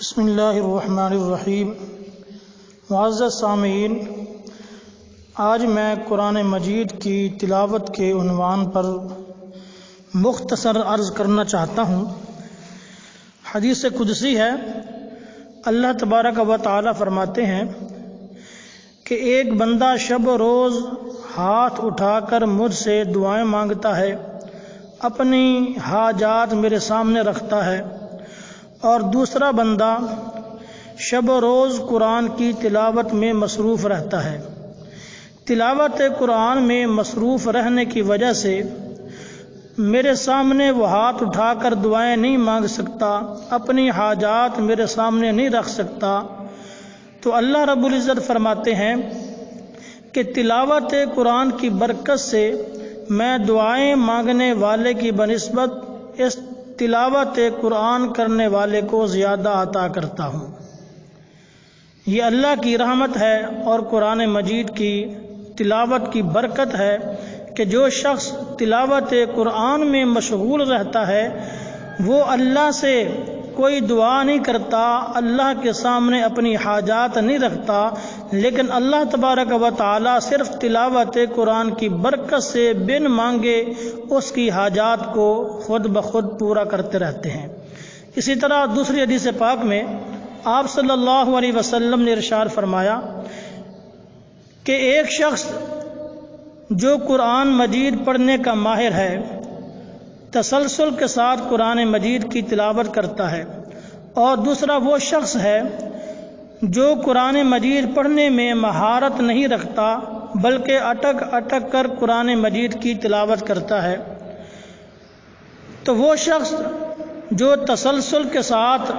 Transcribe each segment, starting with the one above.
بسم اللہ الرحمن الرحیم۔ معزز سامعین، آج میں قرآن مجید کی تلاوت کے عنوان پر مختصر عرض کرنا چاہتا ہوں۔ حدیث قدسی ہے، اللہ تبارک و تعالی فرماتے ہیں کہ ایک بندہ شب و روز ہاتھ اٹھا کر مجھ سے دعائیں مانگتا ہے، اپنی حاجات میرے سامنے رکھتا ہے، اور دوسرا بندہ شب و روز قرآن کی تلاوت میں مصروف رہتا ہے۔ تلاوت قرآن میں مصروف رہنے کی وجہ سے میرے سامنے وہ ہاتھ اٹھا کر دعائیں نہیں مانگ سکتا، اپنی حاجات میرے سامنے نہیں رکھ سکتا، تو اللہ رب العزت فرماتے ہیں کہ تلاوت قرآن کی برکت سے میں دعائیں مانگنے والے کی بنسبت اس تلاوت قرآن کرنے والے کو زیادہ عطا کرتا ہوں۔ یہ اللہ کی رحمت ہے اور قرآن مجید کی تلاوت کی برکت ہے کہ جو شخص تلاوت قرآن میں مشغول رہتا ہے وہ اللہ سے کوئی دعا نہیں کرتا، اللہ کے سامنے اپنی حاجات نہیں رکھتا، لیکن اللہ تبارک و تعالی صرف تلاوت قرآن کی برکت سے بن مانگے اس کی حاجات کو خود بخود پورا کرتے رہتے ہیں۔ اسی طرح دوسری حدیث پاک میں آپ صلی اللہ علیہ وسلم نے ارشاد فرمایا کہ ایک شخص جو قرآن مجید پڑھنے کا ماہر ہے، تسلسل کے ساتھ قرآن مجید کی تلاوت کرتا ہے، اور دوسرا وہ شخص ہے جو قرآن مجید پڑھنے میں مہارت نہیں رکھتا بلکہ اٹک اٹک کر قرآن مجید کی تلاوت کرتا ہے، تو وہ شخص جو تسلسل کے ساتھ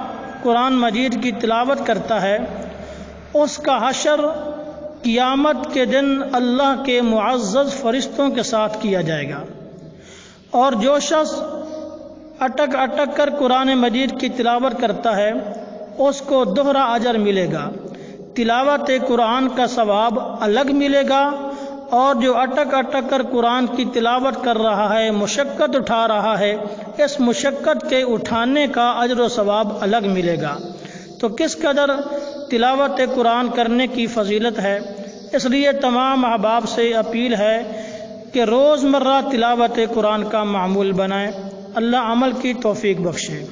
قرآن مجید کی تلاوت کرتا ہے اس کا حشر قیامت کے دن اللہ کے معزز فرشتوں کے ساتھ کیا جائے گا، اور جو شخص اٹک اٹک کر قرآن مجید کی تلاوت کرتا ہے اس کو دوہرا اجر ملے گا، تلاوت قرآن کا ثواب الگ ملے گا، اور جو اٹک اٹک کر قرآن کی تلاوت کر رہا ہے، مشقت اٹھا رہا ہے، اس مشقت کے اٹھانے کا اجر و ثواب الگ ملے گا۔ تو کس قدر تلاوت قرآن کرنے کی فضیلت ہے، اس لیے تمام احباب سے اپیل ہے کہ روز مرہ تلاوت قرآن کا معمول بنائیں۔ اللہ عمل کی توفیق بخشے۔